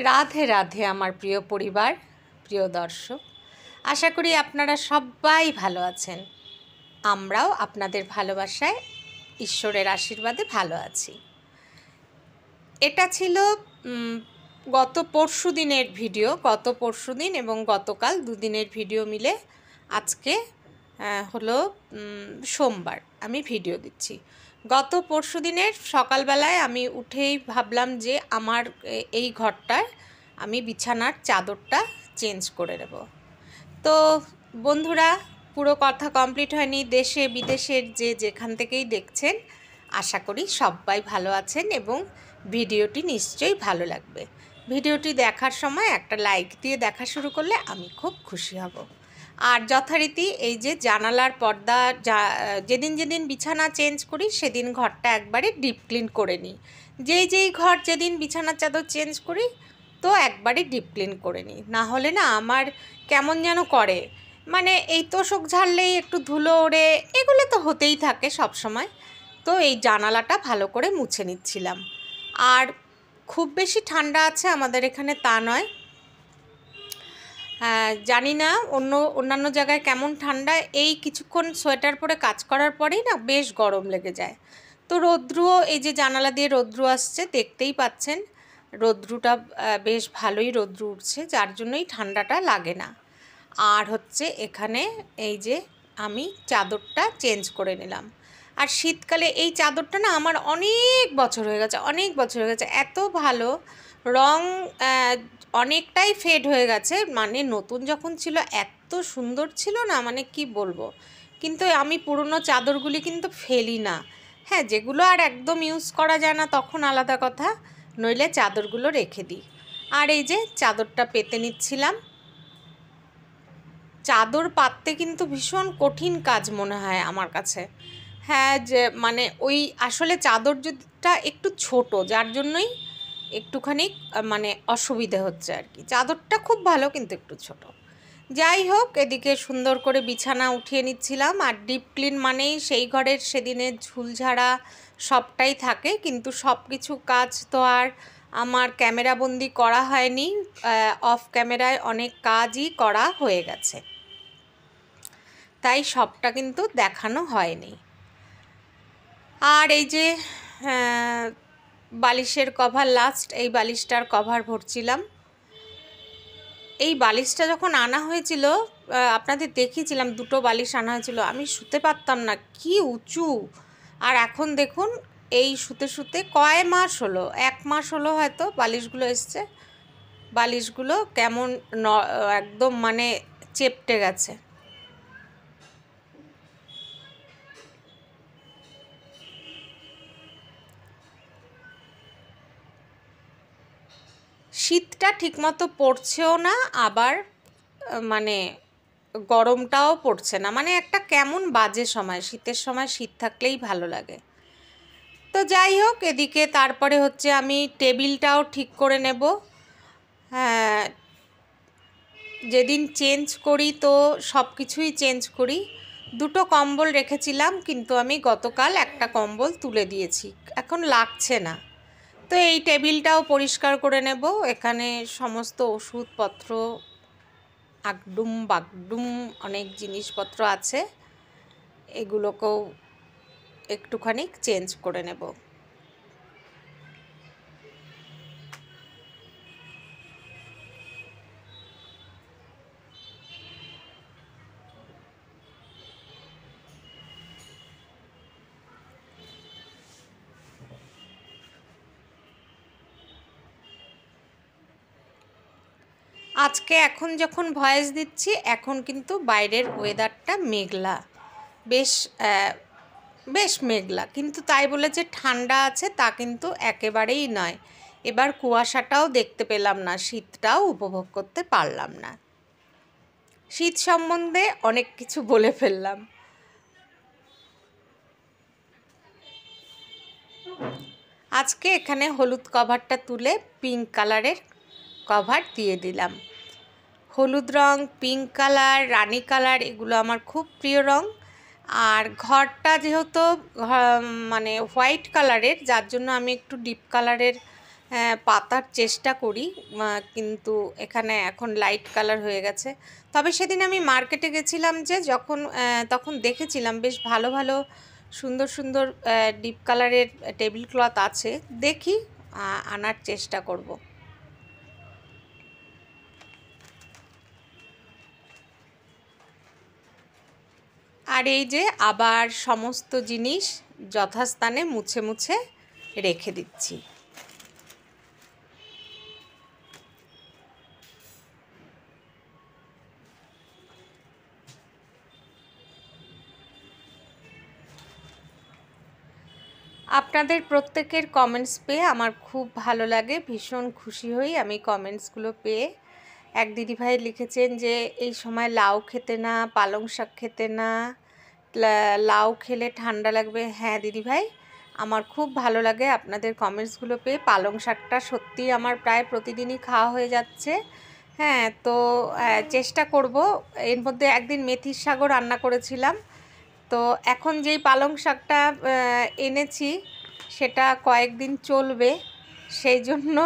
রাধে রাধে আমার প্রিয় পরিবার, প্রিয় দর্শক। আশা করি আপনারা সবাই ভালো আছেন। আমরাও আপনাদের ভালোবাসায়, ঈশ্বরের আশীর্বাদে ভালো আছি। এটা ছিল গত পরশু দিনের ভিডিও। গত পরশু দিন এবং গতকাল দুদিনের ভিডিও মিলে আজকে হলো সোমবার আমি ভিডিও দিচ্ছি। গত পরশু দিনের সকালবেলায় আমি উঠেই ভাবলাম যে আমার এই ঘরটার আমি বিছানার চাদরটা চেঞ্জ করে নেব। তো বন্ধুরা, পুরো কথা কমপ্লিট হয়নি। দেশে বিদেশের যে যেখান থেকেই দেখছেন, আশা করি সবাই ভালো আছেন এবং ভিডিওটি নিশ্চয়ই ভালো লাগবে। ভিডিওটি দেখার সময় একটা লাইক দিয়ে দেখা শুরু করলে আমি খুব খুশি হব। আর যথারীতি এই যে জানালার পর্দা যেদিন যেদিন বিছানা চেঞ্জ করি সেদিন ঘরটা একবারে ডিপ ক্লিন করে নিই। যেই ঘর যেদিন বিছানার চাদর চেঞ্জ করি তো একবারে ডিপ ক্লিন করে নিই, না হলে না আমার কেমন যেন করে। মানে এই তোষক ঝাড়লেই একটু ধুলো ওড়ে, এগুলো তো হতেই থাকে সব সময়। তো এই জানালাটা ভালো করে মুছে নিচ্ছিলাম। আর খুব বেশি ঠান্ডা আছে আমাদের এখানে তা নয়, জানি না অন্যান্য জায়গায় কেমন ঠান্ডা। এই কিছুক্ষণ সোয়েটার পরে কাজ করার পরেই না বেশ গরম লেগে যায়। তো রৌদ্রুও, এই যে জানালা দিয়ে রৌদ্রু আসছে দেখতেই পাচ্ছেন, রৌদ্রুটা বেশ ভালোই রৌদ্রু উঠছে, যার জন্যই ঠান্ডাটা লাগে না। আর হচ্ছে এখানে এই যে আমি চাদরটা চেঞ্জ করে নিলাম। আর শীতকালে এই চাদরটা না আমার অনেক বছর হয়ে গেছে, এত ভালো রং, অনেকটাই ফেড হয়ে গেছে। মানে নতুন যখন ছিল এত সুন্দর ছিল না, মানে কি বলবো। কিন্তু আমি পুরনো চাদরগুলি কিন্তু ফেলি না। হ্যাঁ, যেগুলো আর একদম ইউজ করা যায় না তখন আলাদা কথা, নইলে চাদরগুলো রেখে দিই। আর এই যে চাদরটা পেতে নিচ্ছিলাম। চাদর পাততে কিন্তু ভীষণ কঠিন কাজ মনে হয় আমার কাছে। হ্যাঁ, যে মানে ওই আসলে চাদরটা একটু ছোট, যার জন্যই একটুখানি মানে অসুবিধে হচ্ছে আর কি। চাদরটা খুব ভালো কিন্তু একটু ছোট। যাই হোক, এদিকে সুন্দর করে বিছানা উঠিয়ে নিচ্ছিলাম। আর ডিপ ক্লিন মানেই সেই ঘরের সেদিনের ঝুলঝাড়া সবটাই থাকে, কিন্তু সব কিছু কাজ তো আর আমার ক্যামেরাবন্দি করা হয়নি। অফ ক্যামেরায় অনেক কাজই করা হয়ে গেছে, তাই সবটা কিন্তু দেখানো হয়নি। আর এই যে বালিশের কভার, লাস্ট এই বালিশটার কভার ভরছিলাম। এই বালিশটা যখন আনা হয়েছিল আপনাদের দেখিয়েছিলাম, দুটো বালিশ আনা হয়েছিল, আমি শুতে পারতাম না, কি উঁচু। আর এখন দেখুন এই শুতে শুতে কয় মাস হলো, 1 মাস হলো হয়তো বালিশগুলো এসছে। বালিশগুলো কেমন একদম মানে চেপটে গেছে। শীতটা ঠিকমতো পড়ছেও না, আবার মানে গরমটাও পড়ছে না, মানে একটা কেমন বাজে সময়। শীতের সময় শীত থাকলেই ভালো লাগে। তো যাই হোক, এদিকে তারপরে হচ্ছে আমি টেবিলটাও ঠিক করে নেব। হ্যাঁ, যেদিন চেঞ্জ করি তো সব কিছুই চেঞ্জ করি। দুটো কম্বল রেখেছিলাম, কিন্তু আমি গতকাল একটা কম্বল তুলে দিয়েছি, এখন লাগছে না। তো এই টেবিলটাও পরিষ্কার করে নেব। এখানে সমস্ত ওষুধপত্র, আগডুম বাগডুম অনেক জিনিসপত্র আছে, এগুলোকেও একটুখানি চেঞ্জ করে নেব। আজকে এখন যখন ভয়েস দিচ্ছি, এখন কিন্তু বাইরের ওয়েদারটা মেঘলা, বেশ বেশ মেঘলা, কিন্তু তাই বলে যে ঠান্ডা আছে তা কিন্তু একেবারেই নয়। এবার কুয়াশাটাও দেখতে পেলাম না, শীতটাও উপভোগ করতে পারলাম না। শীত সম্বন্ধে অনেক কিছু বলে ফেললাম। আজকে এখানে হলুদ কভারটা তুলে পিঙ্ক কালারের কভার দিয়ে দিলাম। হলুদ রং, পিঙ্ক কালার, রানী কালার, এগুলো আমার খুব প্রিয় রং। আর ঘরটা যেহেতু মানে হোয়াইট কালারের, যার জন্য আমি একটু ডিপ কালারের পাতার চেষ্টা করি, কিন্তু এখানে এখন লাইট কালার হয়ে গেছে। তবে সেদিন আমি মার্কেটে গেছিলাম যে যখন তখন দেখেছিলাম বেশ ভালো ভালো সুন্দর সুন্দর ডিপ কালারের টেবিল ক্লথ আছে, দেখি আনার চেষ্টা করব। আর এই যে আবার সমস্ত জিনিস যথাস্থানে মুছে মুছে রেখে দিচ্ছি। আপনাদের প্রত্যেকের কমেন্টস পেয়ে আমার খুব ভালো লাগে, ভীষণ খুশি হই আমি কমেন্টসগুলো পেয়ে। এক দিদিভাই লিখেছেন যে এই সময় লাউ খেতে না, পালং শাক খেতে না, লাউ খেলে ঠান্ডা লাগবে। হ্যাঁ দিদিভাই, আমার খুব ভালো লাগে আপনাদের কমেন্টসগুলো পেয়ে। পালং শাকটা সত্যিই আমার প্রায় প্রতিদিনই খাওয়া হয়ে যাচ্ছে। হ্যাঁ, তো চেষ্টা করব। এর মধ্যে একদিন মেথির শাকও রান্না করেছিলাম। তো এখন যেই পালং শাকটা এনেছি সেটা কয়েকদিন চলবে, সেই জন্য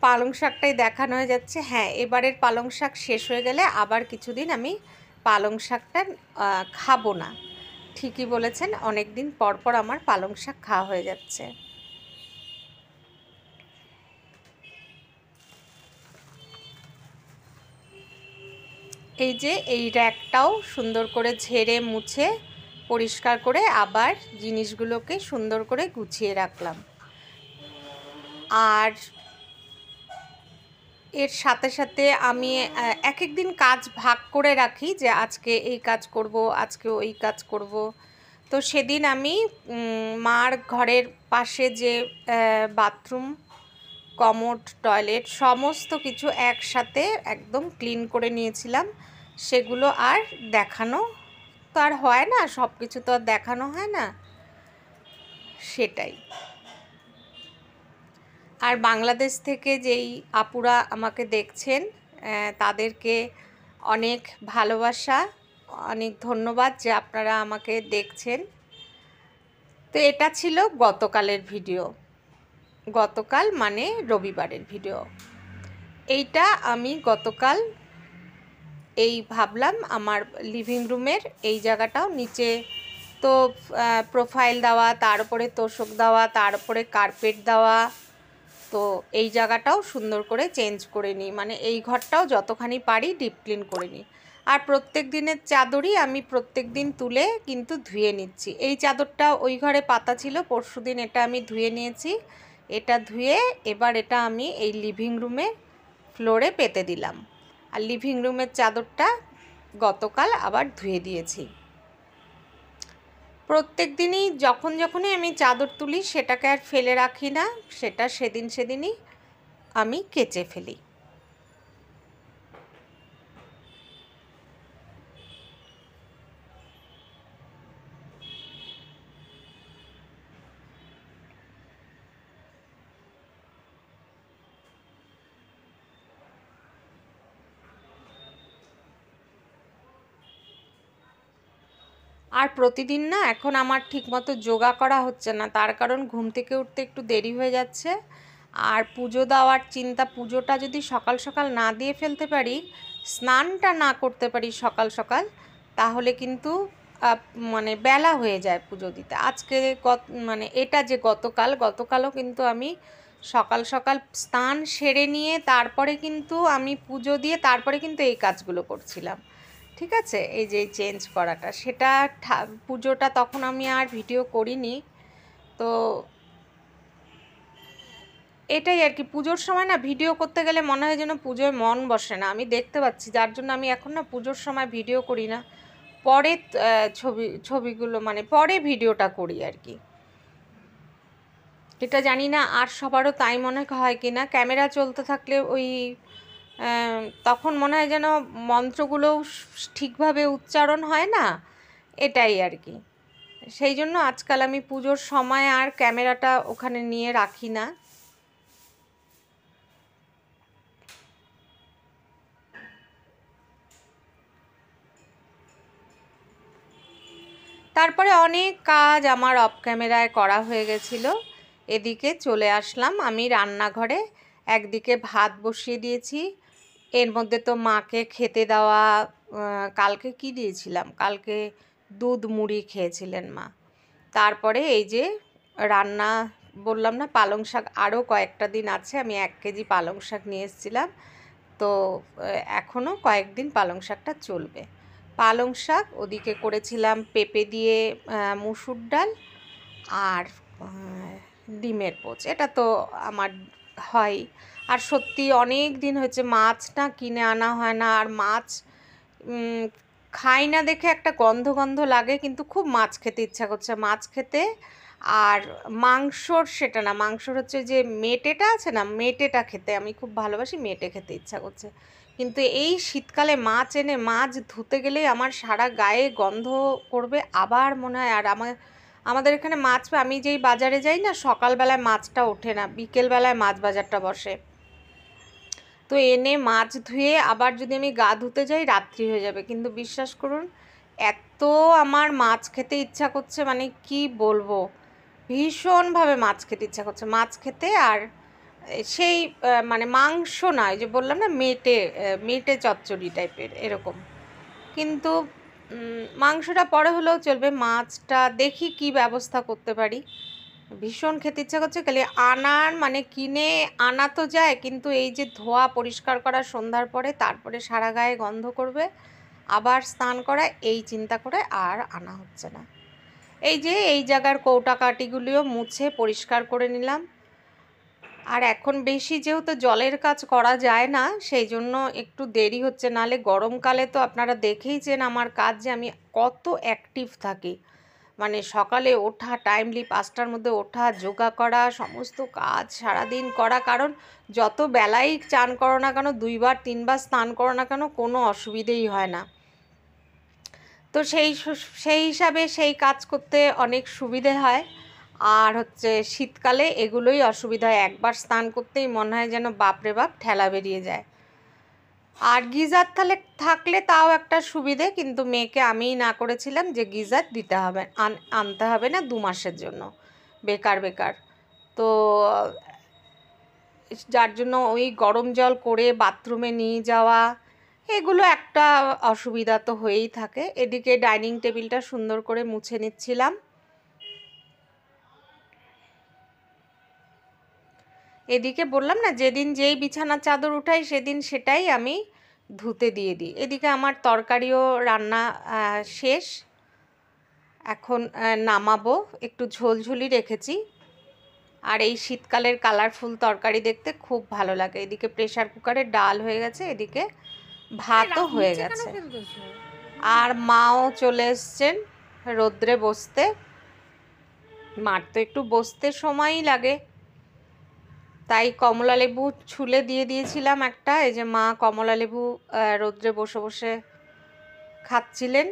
পালং শাকটাই দেখানো হয়ে যাচ্ছে। হ্যাঁ, এবারের পালং শাক শেষ হয়ে গেলে আবার কিছুদিন আমি পালং শাকটা খাবো না। ঠিকই বলেছেন, অনেক দিন পর পর আমার পালং শাক খাওয়া হয়ে যাচ্ছে। এই যে এই র্যাকটাও সুন্দর করে ঝেড়ে মুছে পরিষ্কার করে আবার জিনিসগুলোকে সুন্দর করে গুছিয়ে রাখলাম। আর এর সাথে সাথে আমি এক এক দিন কাজ ভাগ করে রাখি, যে আজকে এই কাজ করব, আজকে ওই কাজ করব। তো সেদিন আমি মার ঘরের পাশে যে বাথরুম, কমোড, টয়লেট সমস্ত কিছু একসাথে একদম ক্লিন করে নিয়েছিলাম। সেগুলো আর দেখানো তো আর হয় না, সব কিছু তো আর দেখানো হয় না, সেটাই। আর বাংলাদেশ থেকে যেই আপুরা আমাকে দেখছেন তাদেরকে অনেক ভালোবাসা, অনেক ধন্যবাদ যে আপনারা আমাকে দেখছেন। তো এটা ছিল গতকালের ভিডিও, গতকাল মানে রবিবারের ভিডিও। এইটা আমি গতকাল এই ভাবলাম আমার লিভিং রুমের এই জায়গাটাও নিচে তো প্রোফাইল দেওয়া, তার উপরে তোষক দেওয়া, তার উপরে কার্পেট দেওয়া, তো এই জায়গাটাও সুন্দর করে চেঞ্জ করে নিই, মানে এই ঘরটাও যতখানি পারি ডিপ ক্লিন করে নিই। আর প্রত্যেক দিনের চাদরই আমি প্রত্যেক দিন তুলে কিন্তু ধুয়ে নিচ্ছি। এই চাদরটা ওই ঘরে পাতা ছিল, পরশুদিন এটা আমি ধুয়ে নিয়েছি। এটা ধুয়ে এবার এটা আমি এই লিভিং রুমে ফ্লোরে পেতে দিলাম। আর লিভিং রুমের চাদরটা গতকাল আবার ধুয়ে দিয়েছি। প্রত্যেক দিনই যখনই আমি চাদর তুলি সেটাকে আর ফেলে রাখি না, সেটা সেদিনই আমি কেচে ফেলি। আর প্রতিদিন না এখন আমার ঠিকমতো যোগা করা হচ্ছে না, তার কারণ ঘুম থেকে উঠতে একটু দেরি হয়ে যাচ্ছে। আর পুজো দেওয়ার চিন্তা, পুজোটা যদি সকাল সকাল না দিয়ে ফেলতে পারি, স্নানটা না করতে পারি সকাল সকাল, তাহলে কিন্তু মানে বেলা হয়ে যায় পুজো দিতে। আজকে মানে এটা যে গতকালও কিন্তু আমি সকাল সকাল স্নান সেরে নিয়ে তারপরে কিন্তু আমি পুজো দিয়ে তারপরে কিন্তু এই কাজগুলো করছিলাম। ঠিক আছে, এই যে চেঞ্জ করাটা, সেটা পুজোটা তখন আমি আর ভিডিও করিনি। তো এটাই আর কি, পুজোর সময় না ভিডিও করতে গেলে মনে হয় যেন পুজোয় মন বসে না, আমি দেখতে পাচ্ছি, যার জন্য আমি এখন না পুজোর সময় ভিডিও করি না, পরে ছবিগুলো মানে পরে ভিডিওটা করি আর কি। এটা জানি না আর সবারও তাই মনে হয় কি না, ক্যামেরা চলতে থাকলে ওই তখন মনে হয় যেন মন্ত্রগুলোও ঠিকভাবে উচ্চারণ হয় না, এটাই আর কি। সেই জন্য আজকাল আমি পুজোর সময় আর ক্যামেরাটা ওখানে নিয়ে রাখি না। তারপরে অনেক কাজ আমার অফ ক্যামেরায় করা হয়ে গেছিলো। এদিকে চলে আসলাম আমি রান্নাঘরে। একদিকে ভাত বসিয়ে দিয়েছি, এর মধ্যে তো মাকে খেতে দেওয়া, কালকে কি দিয়েছিলাম, কালকে দুধ মুড়ি খেয়েছিলেন মা। তারপরে এই যে রান্না, বললাম না পালং শাক আরও কয়েকটা দিন আছে, আমি 1 কেজি পালং শাক নিয়ে এসেছিলাম, তো এখনও কয়েকদিন পালং শাকটা চলবে। পালং শাক, ওদিকে করেছিলাম পেঁপে দিয়ে মুসুর ডাল আর ডিমের পোচ, এটা তো আমার হয়। আর সত্যি অনেক দিন হয়েছে মাছ না কিনে আনা হয় না, আর মাছ খাই না দেখে একটা গন্ধ গন্ধ লাগে, কিন্তু খুব মাছ খেতে ইচ্ছা করছে, মাছ খেতে। আর মাংসর সেটা না, মাংসর হচ্ছে যে মেটেটা আছে না, মেটেটা খেতে আমি খুব ভালোবাসি, মেটে খেতে ইচ্ছা করছে। কিন্তু এই শীতকালে মাছ এনে মাছ ধুতে গেলেই আমার সারা গায়ে গন্ধ করবে, আবার মনে হয়। আর আমাদের এখানে মাছ, আমি যেই বাজারে যাই না, সকালবেলায় মাছটা ওঠে না, বিকেলবেলায় মাছ বাজারটা বসে, তো এনে মাছ ধুয়ে আবার যদি আমি গা ধুতে যাই রাত্রি হয়ে যাবে। কিন্তু বিশ্বাস করুন, এত আমার মাছ খেতে ইচ্ছা করছে, মানে কি বলবো, ভীষণভাবে মাছ খেতে ইচ্ছা করছে, মাছ খেতে। আর সেই মানে মাংস নয়, যে বললাম না মেটে মেটে চচ্চড়ি টাইপের এরকম, কিন্তু মাংসটা পরে হলেও চলবে, মাছটা দেখি কি ব্যবস্থা করতে পারি। ভীষণ খেতে ইচ্ছা করছে, খালি আনার মানে কিনে আনা তো যায়, কিন্তু এই যে ধোয়া পরিষ্কার করা সন্ধ্যার পরে, তারপরে সারা গায়ে গন্ধ করবে, আবার স্নান করা, এই চিন্তা করে আর আনা হচ্ছে না। এই যে এই জায়গার কৌটা কাটিগুলিও মুছে পরিষ্কার করে নিলাম। আর এখন বেশি যেহেতু জলের কাজ করা যায় না, সেই জন্য একটু দেরি হচ্ছে, নালে গরমকালে তো আপনারা দেখেইছেন আমার কাজ, যে আমি কত অ্যাক্টিভ থাকি। মানে সকালে ওঠা, টাইমলি 5টার মধ্যে ওঠা, যোগা করা, সমস্ত কাজ সারাদিন করা, কারণ যত বেলাই চান করো না কেন, 2বার 3বার স্নান করো না কেন, কোনো অসুবিধেই হয় না। তো সেই হিসাবে সেই কাজ করতে অনেক সুবিধে হয়। আর হচ্ছে শীতকালে এগুলোই অসুবিধা হয়, একবার স্নান করতেই মনে হয় যেন বাপরে বাপ ঠেলা বেরিয়ে যায়। আর গিজার থাকলে তাও একটা সুবিধে, কিন্তু মেয়েকে আমিই না করেছিলাম যে গিজার দিতে হবে, আনতে হবে না 2 মাসের জন্য, বেকার বেকার। তো যার জন্য ওই গরম জল করে বাথরুমে নিয়ে যাওয়া, এগুলো একটা অসুবিধা তো হয়েই থাকে। এদিকে ডাইনিং টেবিলটা সুন্দর করে মুছে নিচ্ছিলাম। এদিকে বললাম না, যেদিন যেই বিছানার চাদর উঠাই সেদিন সেটাই আমি ধুতে দিয়ে দিই। এদিকে আমার তরকারিও রান্না শেষ, এখন নামাবো, একটু ঝোলঝুলি রেখেছি। আর এই শীতকালের কালারফুল তরকারি দেখতে খুব ভালো লাগে। এদিকে প্রেসার কুকারে ডাল হয়ে গেছে, এদিকে ভাতও হয়ে গেছে। আর মাও চলে এসছেন রোদ্রে বসতে, মার তো একটু বসতে সময়ই লাগে, তাই কমলা লেবু ছুলে দিয়ে দিয়েছিলাম একটা। এই যে মা কমলা লেবু রোদ্রে বসে বসে খাচ্ছিলেন,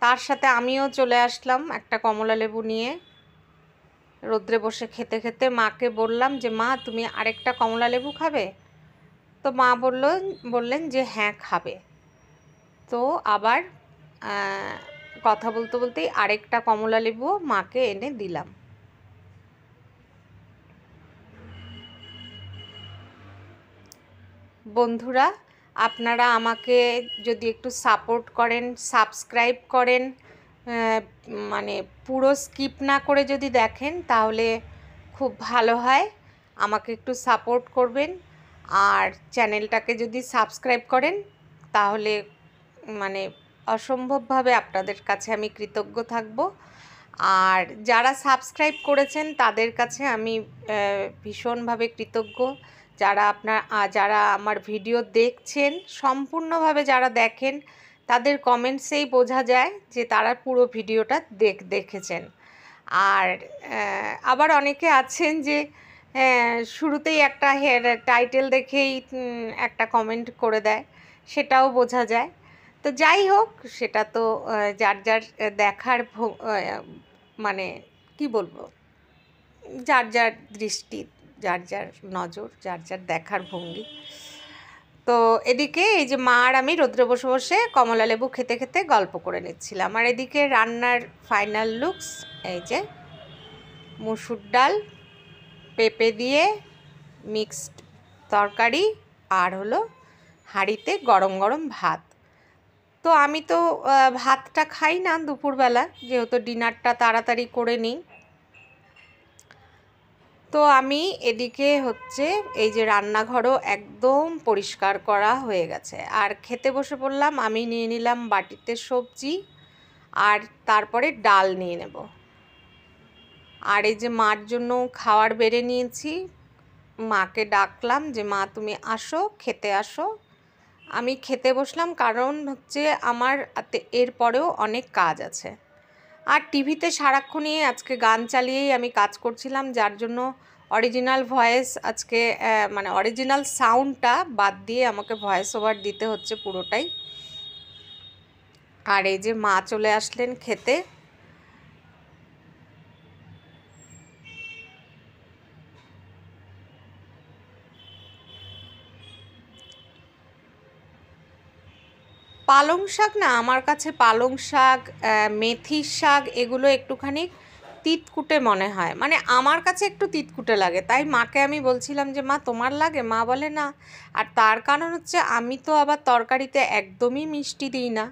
তার সাথে আমিও চলে আসলাম একটা কমলা লেবু নিয়ে। রোদ্রে বসে খেতে খেতে মাকে বললাম যে মা তুমি আরেকটা কমলা লেবু খাবে? তো মা বললেন যে হ্যাঁ খাবে। তো আবার কথা বলতে বলতেই আরেকটা কমলা লেবুও মাকে এনে দিলাম। বন্ধুরা, আপনারা আমাকে যদি একটু সাপোর্ট করেন, সাবস্ক্রাইব করেন, মানে পুরো স্কিপ না করে যদি দেখেন, তাহলে খুব ভালো হয়। আমাকে একটু সাপোর্ট করবেন, আর চ্যানেলটাকে যদি সাবস্ক্রাইব করেন তাহলে মানে অসম্ভবভাবে আপনাদের কাছে আমি কৃতজ্ঞ থাকব। আর যারা সাবস্ক্রাইব করেছেন তাদের কাছে আমি ভীষণভাবে কৃতজ্ঞ। যারা আমার ভিডিও দেখছেন, সম্পূর্ণভাবে যারা দেখেন, তাদের কমেন্টসেই বোঝা যায় যে তারা পুরো ভিডিওটা দেখেছেন। আর আবার অনেকে আছেন যে শুরুতেই একটা টাইটেল দেখেই একটা কমেন্ট করে দেয়, সেটাও বোঝা যায়। তো যাই হোক, সেটা তো যার যার দেখার মানে কি বলবো, যার যার দৃষ্টি, যার যার নজর, যার যার দেখার ভঙ্গি। তো এদিকে এই যে মা আর আমি রোদ্রে বসে বসে কমলা লেবু খেতে খেতে গল্প করে নিচ্ছিলাম। আর এদিকে রান্নার ফাইনাল লুকস, এই যে মুসুর ডাল, পেঁপে দিয়ে মিক্সড তরকারি আর হলো হাঁড়িতে গরম গরম ভাত। তো আমি তো ভাতটা খাই না দুপুরবেলা, যেহেতু ডিনারটা তাড়াতাড়ি করে নিই। তো আমি এদিকে হচ্ছে এই যে রান্নাঘরও একদম পরিষ্কার করা হয়ে গেছে, আর খেতে বসে পড়লাম। আমি নিয়ে নিলাম বাটিতে সবজি, আর তারপরে ডাল নিয়ে নেব। আর এই যে মার জন্য খাবার বেড়ে নিয়েছি। মাকে ডাকলাম যে মা তুমি আসো, খেতে আসো। আমি খেতে বসলাম, কারণ হচ্ছে আমার এরপরেও অনেক কাজ আছে। আর টিভিতে সারাক্ষণই আজকে গান চালিয়েই আমি কাজ করছিলাম, যার জন্য অরিজিনাল ভয়েস আজকে মানে অরিজিনাল সাউন্ডটা বাদ দিয়ে আমাকে ভয়েস ওভার দিতে হচ্ছে পুরোটাই। আর এই যে মা চলে আসলেন খেতে। পালং শাক না, আমার কাছে পালং শাক, মেথির শাক এগুলো একটুখানি তিতকুটে মনে হয়, মানে আমার কাছে একটু তিতকুটে লাগে। তাই মাকে আমি বলছিলাম যে মা তোমার লাগে, মা বলে না। আর তার কারণ হচ্ছে আমি তো আবার তরকারিতে একদমই মিষ্টি দিই না।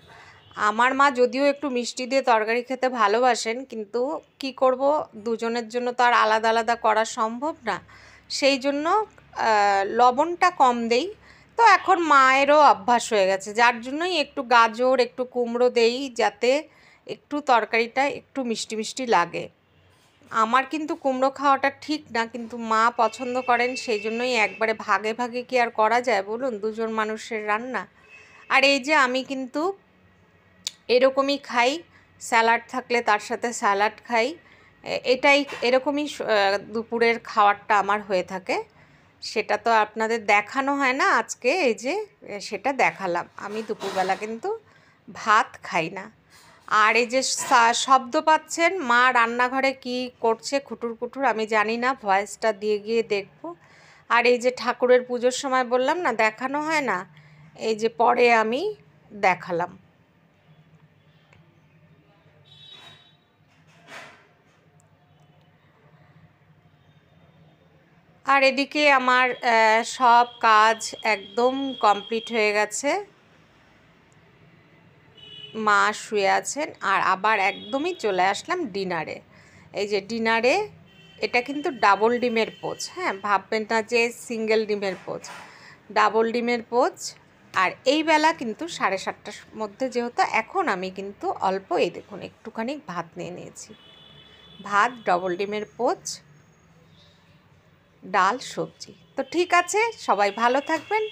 আমার মা যদিও একটু মিষ্টি দিয়ে তরকারি খেতে ভালোবাসেন, কিন্তু কি করব, দুজনের জন্য তো আর আলাদা আলাদা করা সম্ভব না। সেই জন্য লবণটা কম দেই। তো এখন মায়েরও অভ্যাস হয়ে গেছে, যার জন্যই একটু গাজর একটু কুমড়ো দেই, যাতে একটু তরকারিটা একটু মিষ্টি মিষ্টি লাগে। আমার কিন্তু কুমড়ো খাওয়াটা ঠিক না, কিন্তু মা পছন্দ করেন, সেই জন্যই একবারে ভাগে ভাগে কি আর করা যায় বলুন, দুজন মানুষের রান্না। আর এই যে আমি কিন্তু এরকমই খাই, স্যালাড থাকলে তার সাথে স্যালাড খাই। এটাই এরকমই দুপুরের খাবারটা আমার হয়ে থাকে। সেটা তো আপনাদের দেখানো হয় না আজকে, এই যে সেটা দেখালাম। আমি দুপুরবেলা কিন্তু ভাত খাই না। আর এই যে শব্দ পাচ্ছেন, মা রান্নাঘরে কি করছে খুটুর কুটুর, আমি জানি না, ভয়েসটা দিয়ে গিয়ে দেখব। আর এই যে ঠাকুরের পুজোর সময় বললাম না দেখানো হয় না, এই যে পরে আমি দেখালাম। আর এদিকে আমার সব কাজ একদম কমপ্লিট হয়ে গেছে। মা শুয়ে আছেন, আর আবার একদমই চলে আসলাম ডিনারে। এই যে ডিনারে, এটা কিন্তু ডাবল ডিমের পোচ, হ্যাঁ, ভাববেন না যে সিঙ্গেল ডিমের পোচ, ডাবল ডিমের পোচ। আর এই বেলা কিন্তু 7:30টার মধ্যে, যেহেতু এখন আমি কিন্তু অল্প, এই দেখুন একটুখানি ভাত নিয়ে নিয়েছি। ভাত, ডবল ডিমের পোচ, ডাল, সবজি। তো ঠিক আছে, সবাই ভালো থাকবেন।